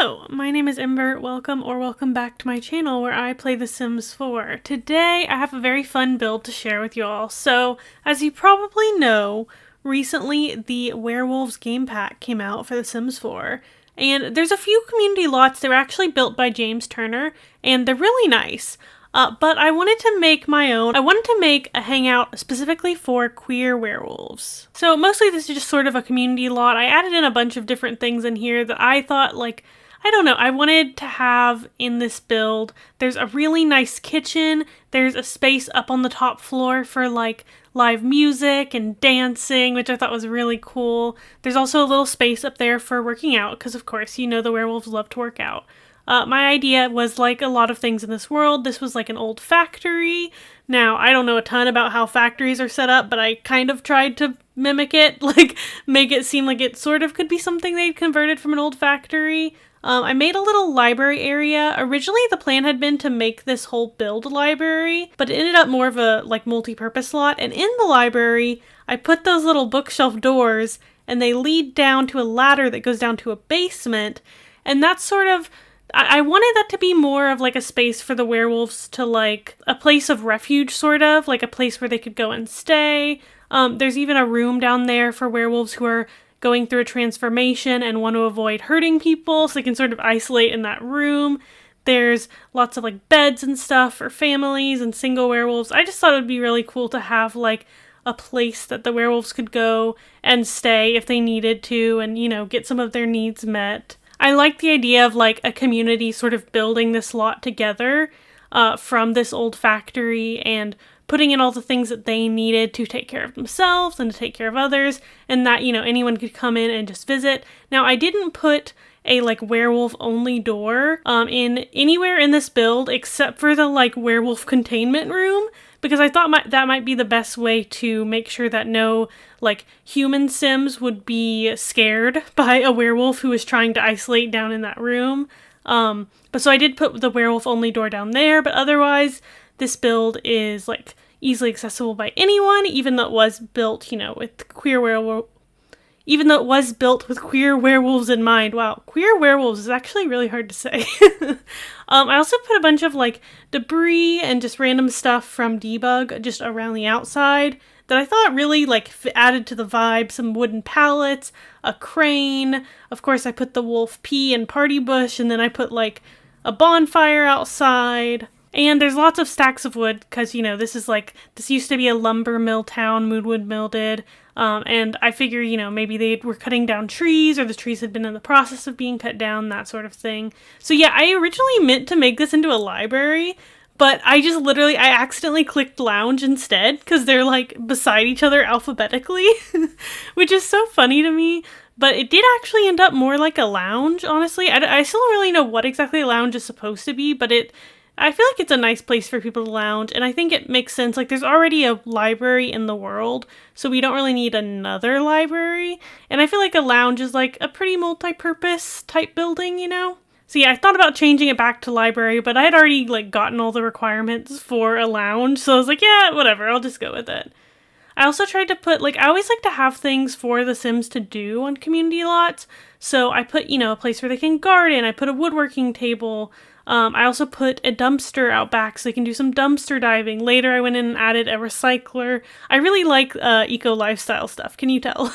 Hello, my name is Ember. Welcome back to my channel where I play The Sims 4. Today I have a very fun build to share with you all. So, as you probably know, recently the Werewolves game pack came out for The Sims 4. And there's a few community lots that were actually built by James Turner, and they're really nice. But I wanted to make my own. I wanted to make a hangout specifically for queer werewolves. So mostly this is just sort of a community lot. I added in a bunch of different things in here that I thought, I don't know, I wanted to have in this build. There's a really nice kitchen. There's a space up on the top floor for live music and dancing, which I thought was really cool. There's also a little space up there for working out, because of course, you know the werewolves love to work out. My idea was like a lot of things in this world. This was like an old factory. Now, I don't know a ton about how factories are set up, but I kind of tried to mimic it, make it seem like it sort of could be something they'd converted from an old factory. I made a little library area. Originally, the plan had been to make this whole build a library, but it ended up more of a multi-purpose lot. And in the library, I put those little bookshelf doors, and they lead down to a ladder that goes down to a basement. And that's sort of, I wanted that to be more of a space for the werewolves to a place of refuge, sort of, like a place where they could go and stay. There's even a room down there for werewolves who are going through a transformation and want to avoid hurting people, so they can sort of isolate in that room. There's lots of beds and stuff for families and single werewolves. I just thought it would be really cool to have a place that the werewolves could go and stay if they needed to and, get some of their needs met. I like the idea of a community sort of building this lot together from this old factory and putting in all the things that they needed to take care of themselves and to take care of others, and that, anyone could come in and just visit. Now, I didn't put a werewolf only door in anywhere in this build except for the werewolf containment room, because I thought that might be the best way to make sure that no human Sims would be scared by a werewolf who is trying to isolate down in that room. But so I did put the werewolf only door down there, but otherwise this build is easily accessible by anyone, even though it was built, with queer werewolf. Even though it was built with queer werewolves in mind. Wow, queer werewolves is actually really hard to say. I also put a bunch of debris and just random stuff from Debug just around the outside that I thought really added to the vibe. Some wooden pallets, a crane. Of course, I put the wolf pee and party bush, and then I put a bonfire outside. And there's lots of stacks of wood, because, this is this used to be a lumber mill town, Moonwood Mill did. And I figure, maybe they were cutting down trees, or the trees had been in the process of being cut down, that sort of thing. So yeah, I originally meant to make this into a library, but I accidentally clicked lounge instead, because they're beside each other alphabetically, which is so funny to me. But it did actually end up more like a lounge, honestly. I still don't really know what exactly a lounge is supposed to be, but I feel like it's a nice place for people to lounge, and I think it makes sense. There's already a library in the world, so we don't really need another library. And I feel like a lounge is a pretty multi-purpose type building, So yeah, I thought about changing it back to library, but I had already gotten all the requirements for a lounge, so I was yeah, whatever, I'll just go with it. I also tried to put, I always like to have things for the Sims to do on community lots, so I put, a place where they can garden. I put a woodworking table. I also put a dumpster out back so they can do some dumpster diving. Later, I went in and added a recycler. I really like eco-lifestyle stuff, can you tell?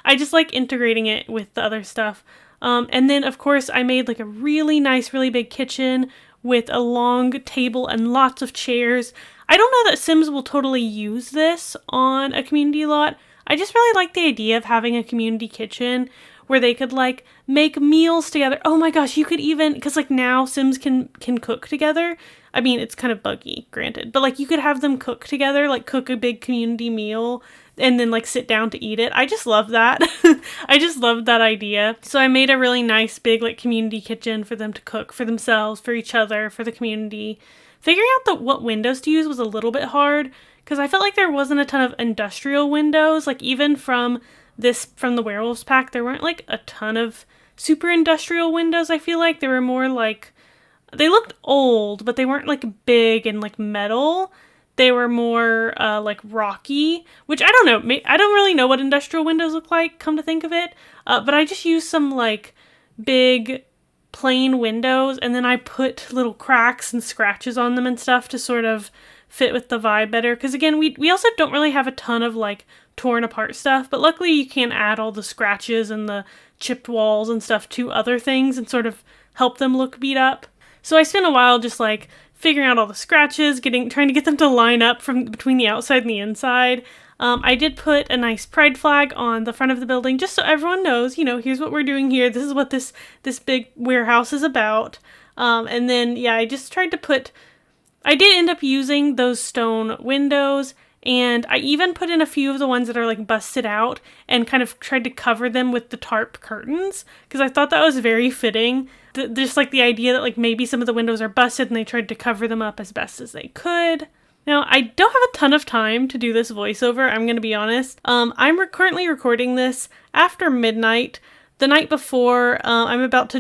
I just like integrating it with the other stuff. And then, of course, I made a really nice, really big kitchen with a long table and lots of chairs. I don't know that Sims will totally use this on a community lot. I just really like the idea of having a community kitchen where they could make meals together. Oh my gosh, you could even, because now Sims can cook together. I mean, it's kind of buggy, granted, but you could have them cook together, cook a big community meal and then sit down to eat it. I just love that. I just love that idea. So I made a really nice big community kitchen for them to cook for themselves, for each other, for the community. Figuring out what windows to use was a little bit hard, because I felt there wasn't a ton of industrial windows. Even from the Werewolves Pack, there weren't a ton of super industrial windows. I feel they were more they looked old, but they weren't big and metal. They were more rocky, which I don't know. I don't really know what industrial windows look like, come to think of it. But I just used some big plain windows, and then I put little cracks and scratches on them and stuff to sort of fit with the vibe better. Because again, we also don't really have a ton of like torn apart stuff, but luckily you can add all the scratches and the chipped walls and stuff to other things and sort of help them look beat up. So I spent a while just like figuring out all the scratches, trying to get them to line up from between the outside and the inside. I did put a nice pride flag on the front of the building just so everyone knows, you know, here's what we're doing here. This is what this big warehouse is about. And then, yeah, I just tried to I did end up using those stone windows, and I even put in a few of the ones that are like busted out and kind of tried to cover them with the tarp curtains because I thought that was very fitting. Just like the idea that like maybe some of the windows are busted and they tried to cover them up as best as they could. Now, I don't have a ton of time to do this voiceover, I'm going to be honest. I'm currently recording this after midnight. The night before, I'm about to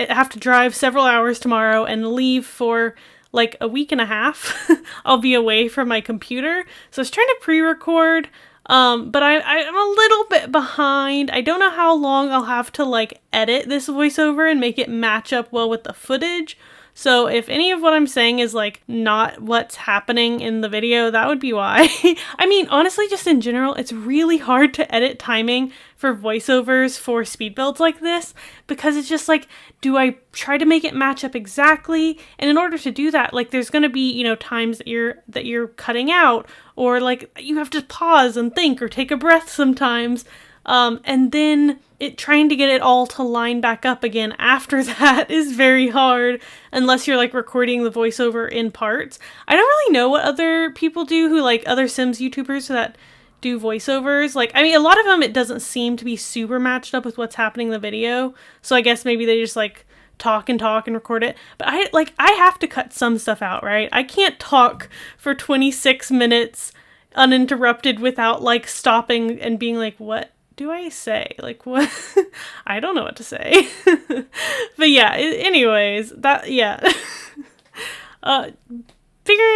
have to drive several hours tomorrow and leave for like a week and a half. I'll be away from my computer. So I was trying to pre-record, but I'm a little bit behind. I don't know how long I'll have to like edit this voiceover and make it match up well with the footage. So if any of what I'm saying is like not what's happening in the video, that would be why. I mean, honestly, just in general, it's really hard to edit timing for voiceovers for speed builds like this because it's just like, do I try to make it match up exactly? And in order to do that, like there's going to be, you know, times that you're cutting out, or like you have to pause and think or take a breath sometimes. And then trying to get it all to line back up again after that is very hard unless you're like recording the voiceover in parts. I don't really know what other people do who like other Sims YouTubers that do voiceovers. Like, I mean, a lot of them, it doesn't seem to be super matched up with what's happening in the video. So I guess maybe they just like talk and record it. But I have to cut some stuff out, right? I can't talk for 26 minutes uninterrupted without like stopping and being like, what do I say? Like, what? I don't know what to say. But yeah, anyways, figuring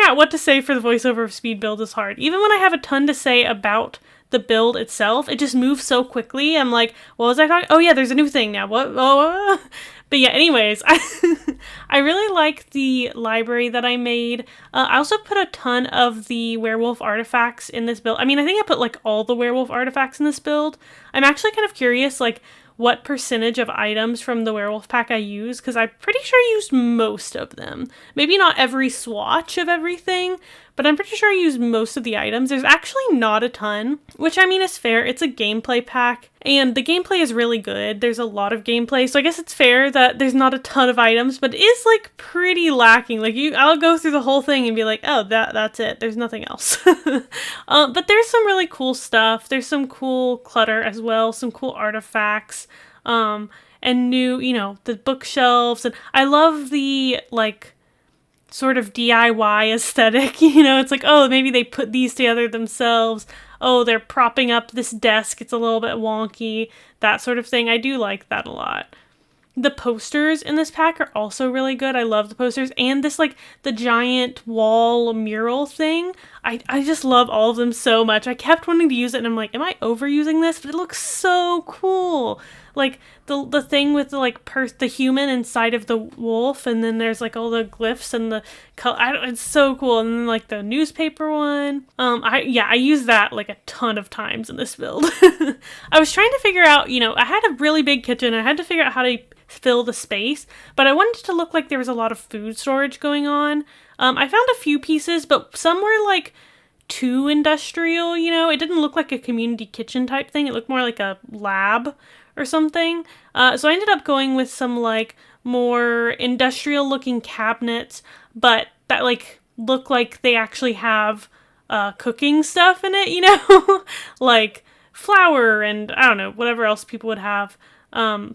out what to say for the voiceover of speed build is hard. Even when I have a ton to say about the build itself, it just moves so quickly. I'm like, what was I talking? Oh yeah, there's a new thing now. What? Oh. But yeah, anyways, I really like the library that I made. I also put a ton of the werewolf artifacts in this build. I mean, I think I put like all the werewolf artifacts in this build. I'm actually kind of curious, like, what percentage of items from the Werewolves Pack I use, because I'm pretty sure I used most of them. Maybe not every swatch of everything, but I'm pretty sure I used most of the items. There's actually not a ton, which I mean is fair. It's a gameplay pack, and the gameplay is really good. There's a lot of gameplay, so I guess it's fair that there's not a ton of items, but it is like pretty lacking. Like I'll go through the whole thing and be like, oh, that's it. There's nothing else. But there's some really cool stuff. There's some cool clutter as well, some cool artifacts, and new, you know, the bookshelves, and I love the like sort of DIY aesthetic, you know, it's like, oh, maybe they put these together themselves. Oh, they're propping up this desk. It's a little bit wonky, that sort of thing. I do like that a lot. The posters in this pack are also really good. I love the posters. And this, like, the giant wall mural thing. I just love all of them so much. I kept wanting to use it, and I'm like, am I overusing this? But it looks so cool. Like, the thing with the, like, the human inside of the wolf, and then there's, like, all the glyphs and the color. It's so cool. And then, like, the newspaper one. I used that, like, a ton of times in this build. I was trying to figure out, you know, I had a really big kitchen. I had to figure out how to fill the space, but I wanted it to look like there was a lot of food storage going on. I found a few pieces, but some were like too industrial, you know? It didn't look like a community kitchen type thing. It looked more like a lab or something. So I ended up going with some like more industrial looking cabinets, but that like look like they actually have cooking stuff in it, you know? Like flour and I don't know, whatever else people would have.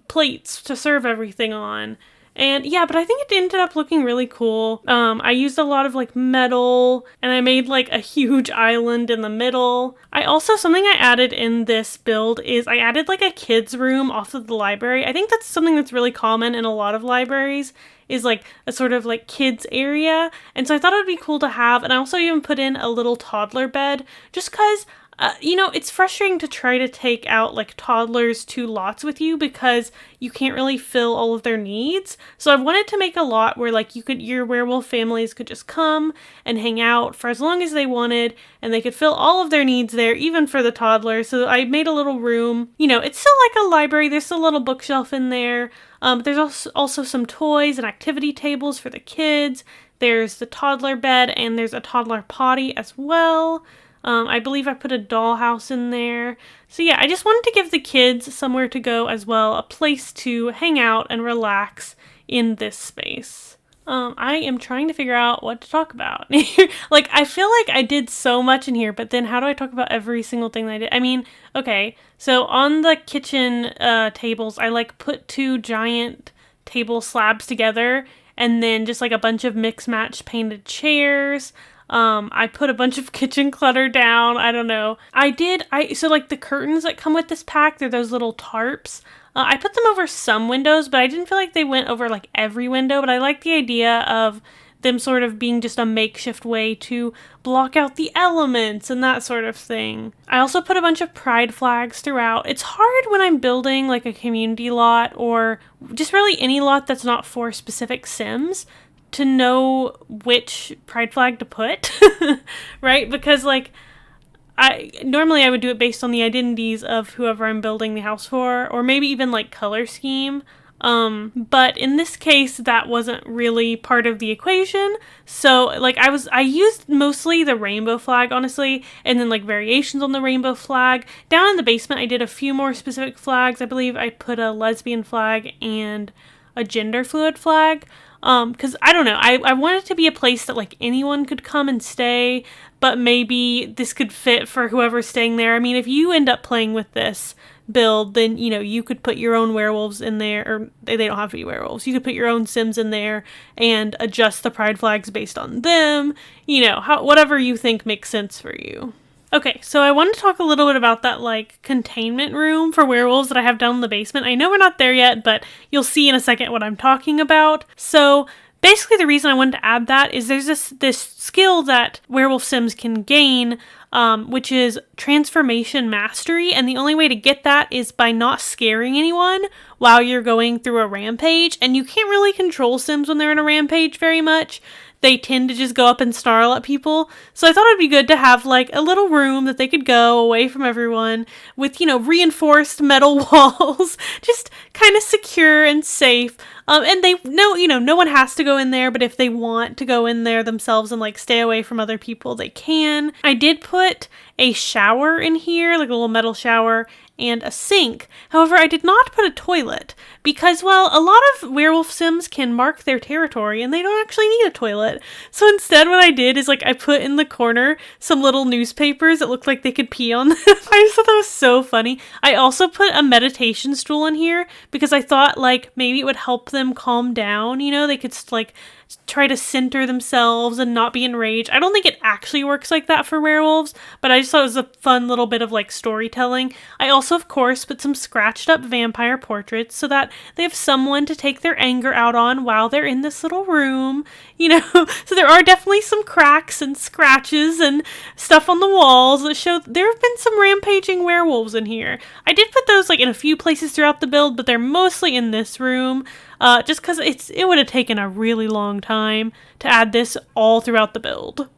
Plates to serve everything on. And yeah, but I think it ended up looking really cool. I used a lot of like metal, and I made like a huge island in the middle. Something I added in this build is I added like a kid's room off of the library. I think that's something that's really common in a lot of libraries, is like a sort of like kids area. And so I thought it would be cool to have. And I also even put in a little toddler bed just because It's frustrating to try to take out like toddlers to lots with you because you can't really fill all of their needs. So I've wanted to make a lot where like your werewolf families could just come and hang out for as long as they wanted, and they could fill all of their needs there, even for the toddlers. So I made a little room. It's still like a library. There's still a little bookshelf in there. There's also some toys and activity tables for the kids. There's the toddler bed, and there's a toddler potty as well. I believe I put a dollhouse in there. So yeah, I just wanted to give the kids somewhere to go as well, a place to hang out and relax in this space. I am trying to figure out what to talk about. Like, I feel like I did so much in here, but then how do I talk about every single thing that I did? I mean, okay, so on the kitchen tables, I like put 2 giant table slabs together, and then just like a bunch of mix-match painted chairs. I put a bunch of kitchen clutter down. I don't know. So like the curtains that come with this pack, they're those little tarps. I put them over some windows, but I didn't feel like they went over like every window, but I like the idea of them sort of being just a makeshift way to block out the elements and that sort of thing. I also put a bunch of pride flags throughout. It's hard when I'm building like a community lot or just really any lot that's not for specific Sims to know which pride flag to put, right? Because like, I would do it based on the identities of whoever I'm building the house for, or maybe even like color scheme. But in this case, that wasn't really part of the equation. So like I used mostly the rainbow flag, honestly, and then like variations on the rainbow flag. Down in the basement, I did a few more specific flags. I believe I put a lesbian flag and a gender fluid flag. Because I don't know, I want it to be a place that like anyone could come and stay, but maybe this could fit for whoever's staying there. I mean, if you end up playing with this build, then, you could put your own werewolves in there, or they don't have to be werewolves. You could put your own Sims in there and adjust the pride flags based on them, whatever you think makes sense for you. Okay, so I want to talk a little bit about that, like, containment room for werewolves that I have down in the basement. I know we're not there yet, but you'll see in a second what I'm talking about. So, basically the reason I wanted to add that is there's this skill that werewolf Sims can gain, which is transformation mastery, and the only way to get that is by not scaring anyone while you're going through a rampage, and you can't really control Sims when they're in a rampage very much. They tend to just go up and snarl at people. So I thought it'd be good to have like a little room that they could go away from everyone with, reinforced metal walls, just kind of secure and safe. And they know, no one has to go in there, but if they want to go in there themselves and like stay away from other people, they can. I did put a shower in here, like a little metal shower, and a sink. However, I did not put a toilet because, well, a lot of werewolf Sims can mark their territory and they don't actually need a toilet. So instead what I did is like I put in the corner some little newspapers that looked like they could pee on them. I just thought that was so funny. I also put a meditation stool in here because I thought like maybe it would help them calm down. They could like try to center themselves and not be enraged. I don't think it actually works like that for werewolves, but I just thought it was a fun little bit of like storytelling. I also, of course, put some scratched up vampire portraits so that they have someone to take their anger out on while they're in this little room, So there are definitely some cracks and scratches and stuff on the walls that show there have been some rampaging werewolves in here. I did put those like in a few places throughout the build, but they're mostly in this room. Just because it would have taken a really long time to add this all throughout the build.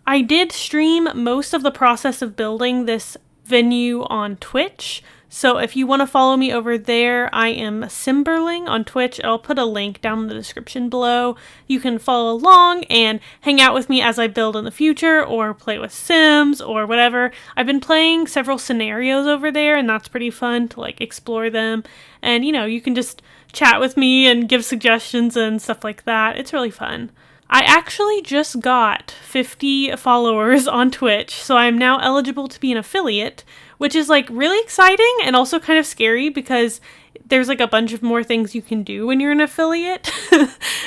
I did stream most of the process of building this venue on Twitch, so if you want to follow me over there, I am Simberling on Twitch. I'll put a link down in the description below. You can follow along and hang out with me as I build in the future, or play with Sims, or whatever. I've been playing several scenarios over there, and that's pretty fun to like explore them. And you can just chat with me and give suggestions and stuff like that. It's really fun. I actually just got 50 followers on Twitch, so I'm now eligible to be an affiliate, which is like really exciting and also kind of scary because there's like a bunch of more things you can do when you're an affiliate.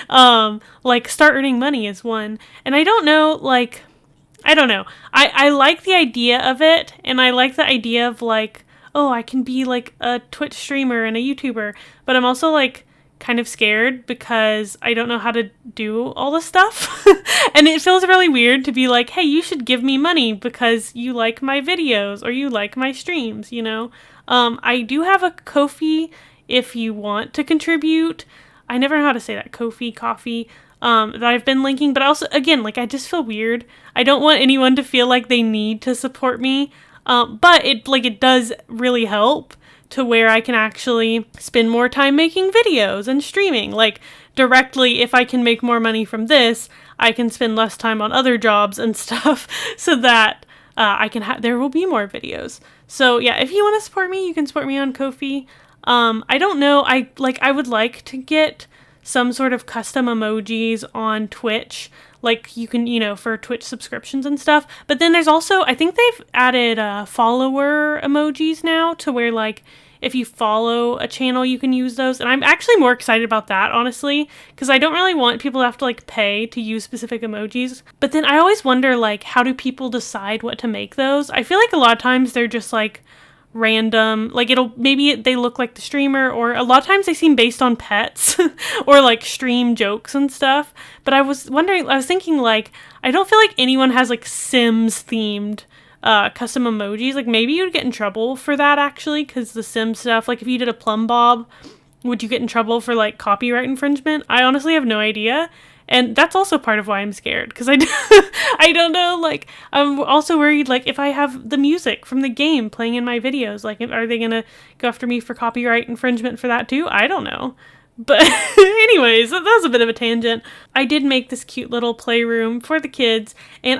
Like start earning money is one. And I don't know. I like the idea of it, and I like the idea of like, oh, I can be like a Twitch streamer and a YouTuber, but I'm also like kind of scared because I don't know how to do all this stuff. And it feels really weird to be like, hey, you should give me money because you like my videos or you like my streams, you know? I do have a Ko-fi if you want to contribute. I never know how to say that. Ko-fi, coffee. That I've been linking, but also, again, like, I just feel weird. I don't want anyone to feel like they need to support me, but it does really help to where I can actually spend more time making videos and streaming. Like, directly, if I can make more money from this, I can spend less time on other jobs and stuff so that there will be more videos. So yeah, if you want to support me, you can support me on Ko-fi. I don't know, I would like to get some sort of custom emojis on Twitch, like you can, for Twitch subscriptions and stuff. But then there's also, I think they've added follower emojis now to where, like, if you follow a channel, you can use those. And I'm actually more excited about that, honestly, because I don't really want people to have to, like, pay to use specific emojis. But then I always wonder, like, how do people decide what to make those? I feel like a lot of times they're just, like, random, like maybe they look like the streamer, or a lot of times they seem based on pets or like stream jokes and stuff. But I was thinking, like, I don't feel like anyone has like Sims themed custom emojis. Like, maybe you'd get in trouble for that actually, because the Sims stuff, like if you did a plumb bob, would you get in trouble for like copyright infringement? I honestly have no idea. And that's also part of why I'm scared, because I don't know, like, I'm also worried, like, if I have the music from the game playing in my videos, like, are they gonna go after me for copyright infringement for that too? I don't know. But anyways, that was a bit of a tangent. I did make this cute little playroom for the kids, and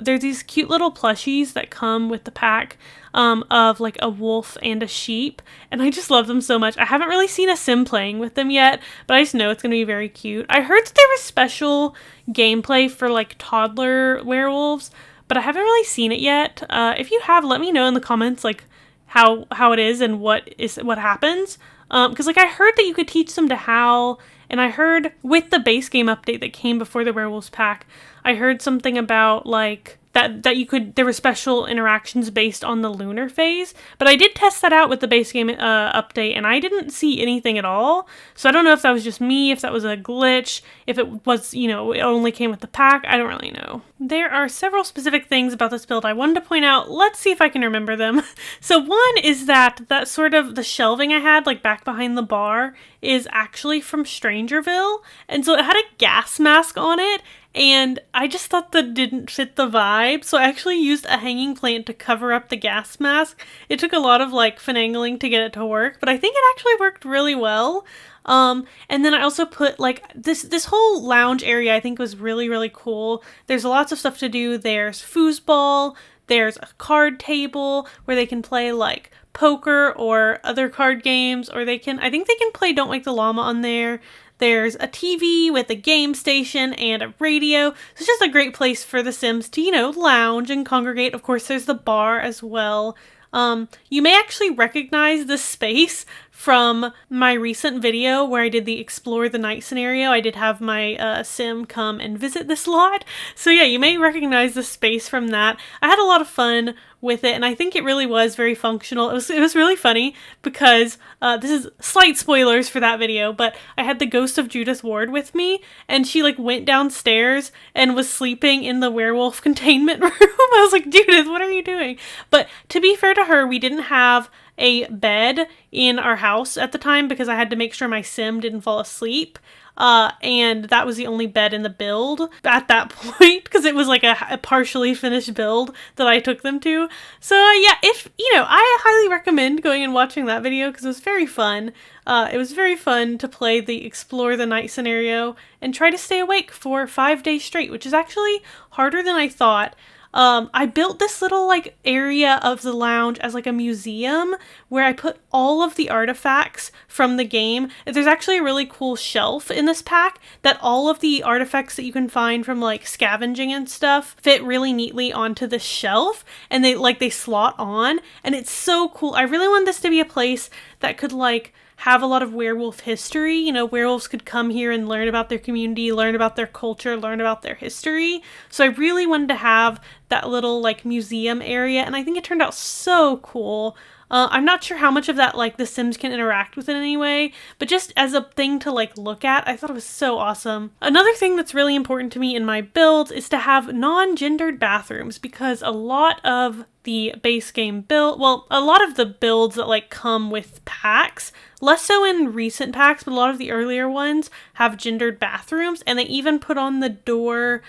there's these cute little plushies that come with the pack of like a wolf and a sheep, and I just love them so much. I haven't really seen a sim playing with them yet, but I just know it's going to be very cute. I heard that there was special gameplay for like toddler werewolves, but I haven't really seen it yet. If you have, let me know in the comments, like, how it is and what happens. Because, like, I heard that you could teach them to howl, and I heard with the base game update that came before the Werewolves Pack, I heard something about, like, that there were special interactions based on the lunar phase. But I did test that out with the base game update, and I didn't see anything at all. So I don't know if that was just me, if that was a glitch, if it was, it only came with the pack. I don't really know. There are several specific things about this build I wanted to point out. Let's see if I can remember them. So one is that sort of the shelving I had, like, back behind the bar is actually from Strangerville. And so it had a gas mask on it, and I just thought that didn't fit the vibe, so I actually used a hanging plant to cover up the gas mask. It took a lot of, like, finagling to get it to work, but I think it actually worked really well. And then I also put, like, this whole lounge area I think was really, really cool. There's lots of stuff to do. There's foosball, there's a card table where they can play, like, poker or other card games, or I think they can play Don't Wake the Llama on there. There's a TV with a game station and a radio. So it's just a great place for the Sims to, lounge and congregate. Of course, there's the bar as well. You may actually recognize this space from my recent video where I did the Explore the Night scenario. I did have my sim come and visit this lot. So yeah, you may recognize the space from that. I had a lot of fun with it, and I think it really was very functional. It was really funny because this is slight spoilers for that video, but I had the ghost of Judith Ward with me, and she, like, went downstairs and was sleeping in the werewolf containment room. I was like, Judith, what are you doing? But to be fair to her, we didn't have a bed in our house at the time because I had to make sure my sim didn't fall asleep. And that was the only bed in the build at that point, because it was like a partially finished build that I took them to. So yeah, if, I highly recommend going and watching that video because it was very fun. It was very fun to play the Explore the Night scenario and try to stay awake for 5 days straight, which is actually harder than I thought. I built this little, like, area of the lounge as, like, a museum where I put all of the artifacts from the game. There's actually a really cool shelf in this pack that all of the artifacts that you can find from, like, scavenging and stuff fit really neatly onto the shelf, and they slot on, and it's so cool. I really want this to be a place that could, like, have a lot of werewolf history. Werewolves could come here and learn about their community, learn about their culture, learn about their history. So I really wanted to have that little, like, museum area, and I think it turned out so cool. I'm not sure how much of that, like, the Sims can interact with it in any way, but just as a thing to, like, look at, I thought it was so awesome. Another thing that's really important to me in my builds is to have non-gendered bathrooms, because a lot of the base game build, well, a lot of the builds that, like, come with packs, less so in recent packs, but a lot of the earlier ones have gendered bathrooms, and they even put on the door,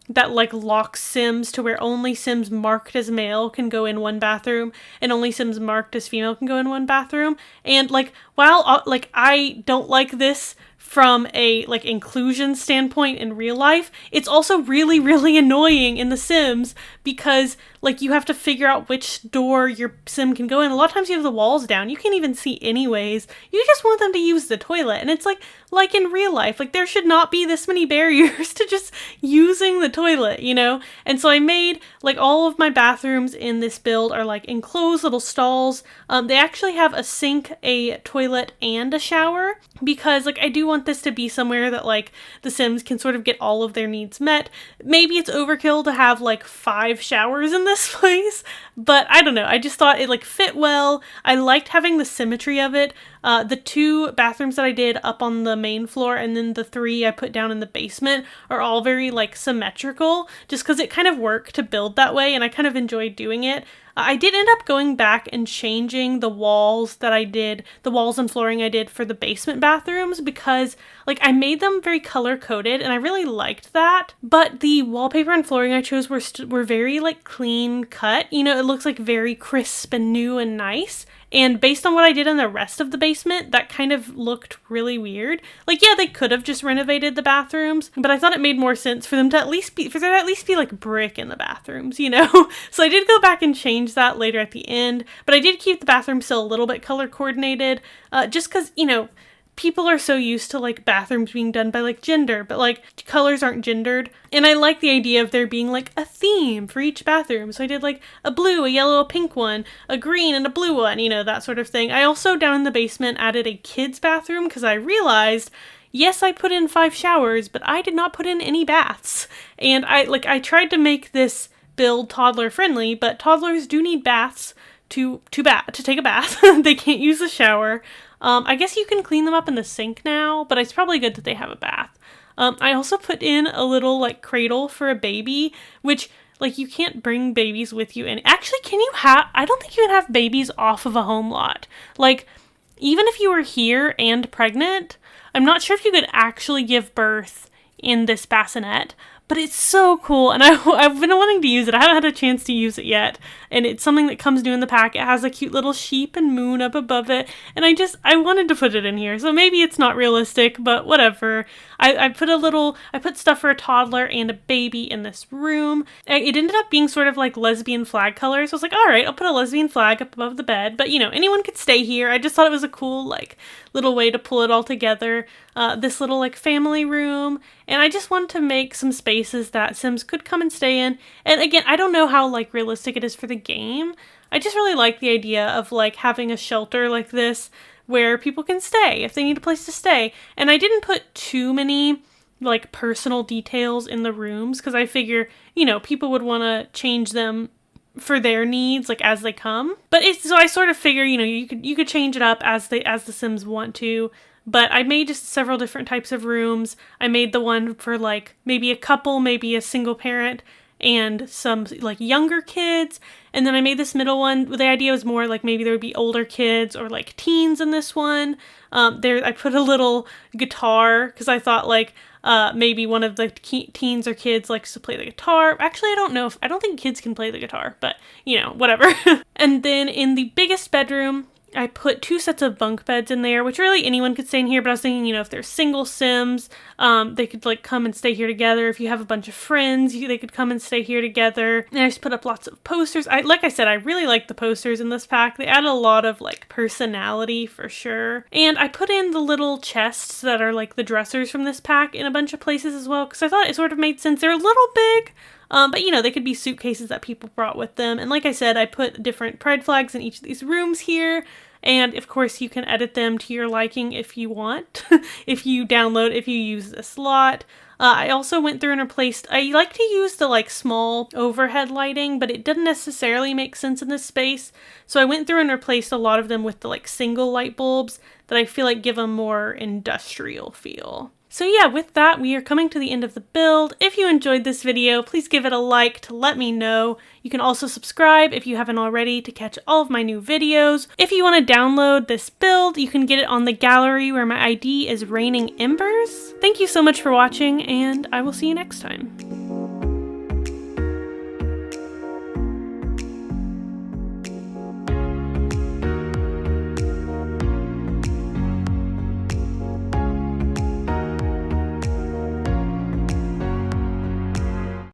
that, like, locks Sims to where only Sims marked as male can go in one bathroom and only Sims marked as female can go in one bathroom. And, like, while, like, I don't like this from a, like, inclusion standpoint in real life, it's also really, really annoying in The Sims because, like, you have to figure out which door your Sim can go in. A lot of times you have the walls down. You can't even see anyways. You just want them to use the toilet. And it's like in real life, like, there should not be this many barriers to just using the toilet, you know? And so I made, like, all of my bathrooms in this build are, like, enclosed little stalls. They actually have a sink, a toilet, and a shower because, like, I do want this to be somewhere that, like, the Sims can sort of get all of their needs met. Maybe it's overkill to have, like, 5 showers in this place, but I don't know. I just thought it, like, fit well. I liked having the symmetry of it. The 2 bathrooms that I did up on the main floor and then the 3 I put down in the basement are all very, like, symmetrical, just because it kind of worked to build that way and I kind of enjoyed doing it. I did end up going back and changing the walls that I did, the walls and flooring I did for the basement bathrooms because, like, I made them very color-coded and I really liked that. But the wallpaper and flooring I chose were very, like, clean cut. You know, it looks, like, very crisp and new and nice. And based on what I did in the rest of the basement, that kind of looked really weird. Like, yeah, they could have just renovated the bathrooms, but I thought it made more sense for them to at least be, like, brick in the bathrooms, you know? So I did go back and change that later at the end, but I did keep the bathroom still a little bit color coordinated, just because, you know, people are so used to, like, bathrooms being done by, like, gender, but, like, colors aren't gendered. And I like the idea of there being, like, a theme for each bathroom. So I did, like, a blue, a yellow, a pink one, a green, and a blue one, you know, that sort of thing. I also, down in the basement, added a kid's bathroom because I realized, yes, I put in 5 showers, but I did not put in any baths. And I tried to make this build toddler friendly, but toddlers do need baths to take a bath. They can't use the shower. I guess you can clean them up in the sink now, but it's probably good that they have a bath. I also put in a little, like, cradle for a baby, which, like, you can't bring babies with you. And actually, I don't think you can have babies off of a home lot. Like, even if you were here and pregnant, I'm not sure if you could actually give birth in this bassinet. But it's so cool, and I've been wanting to use it. I haven't had a chance to use it yet, and it's something that comes new in the pack. It has a cute little sheep and moon up above it, and I wanted to put it in here. So maybe it's not realistic, but whatever. I put stuff for a toddler and a baby in this room. It ended up being sort of like lesbian flag colors. So I was like, all right, I'll put a lesbian flag up above the bed, but, you know, anyone could stay here. I just thought it was a cool, like, little way to pull it all together. This little, like, family room, and I just wanted to make some spaces that Sims could come and stay in. And again, I don't know how, like, realistic it is for the game. I just really like the idea of, like, having a shelter like this where people can stay if they need a place to stay. And I didn't put too many, like, personal details in the rooms because I figure, you know, people would want to change them for their needs, like, as they come. But so I sort of figure, you know, you could change it up as the Sims want to. But I made just several different types of rooms. I made the one for, like, maybe a couple, maybe a single parent, and some, like, younger kids. And then I made this middle one. The idea was more like maybe there would be older kids or, like, teens in this one. I put a little guitar because I thought, like, maybe one of the teens or kids likes to play the guitar. Actually, I don't think kids can play the guitar, but, you know, whatever. And then in the biggest bedroom, I put 2 sets of bunk beds in there, which really anyone could stay in here, but I was thinking, you know, if they're single Sims, they could, like, come and stay here together. If you have a bunch of friends, they could come and stay here together. And I just put up lots of posters. Like I said, I really like the posters in this pack. They add a lot of, like, personality for sure. And I put in the little chests that are, like, the dressers from this pack in a bunch of places as well, because I thought it sort of made sense. They're a little big, but, you know, they could be suitcases that people brought with them. And like I said, I put different pride flags in each of these rooms here. And of course you can edit them to your liking if you want, if you use this lot. I also went through and replaced, I like to use the like small overhead lighting, but it doesn't necessarily make sense in this space. So I went through and replaced a lot of them with the like single light bulbs that I feel like give a more industrial feel. So yeah, with that, we are coming to the end of the build. If you enjoyed this video, please give it a like to let me know. You can also subscribe if you haven't already to catch all of my new videos. If you want to download this build, you can get it on the gallery where my ID is Raining Embers. Thank you so much for watching, and I will see you next time.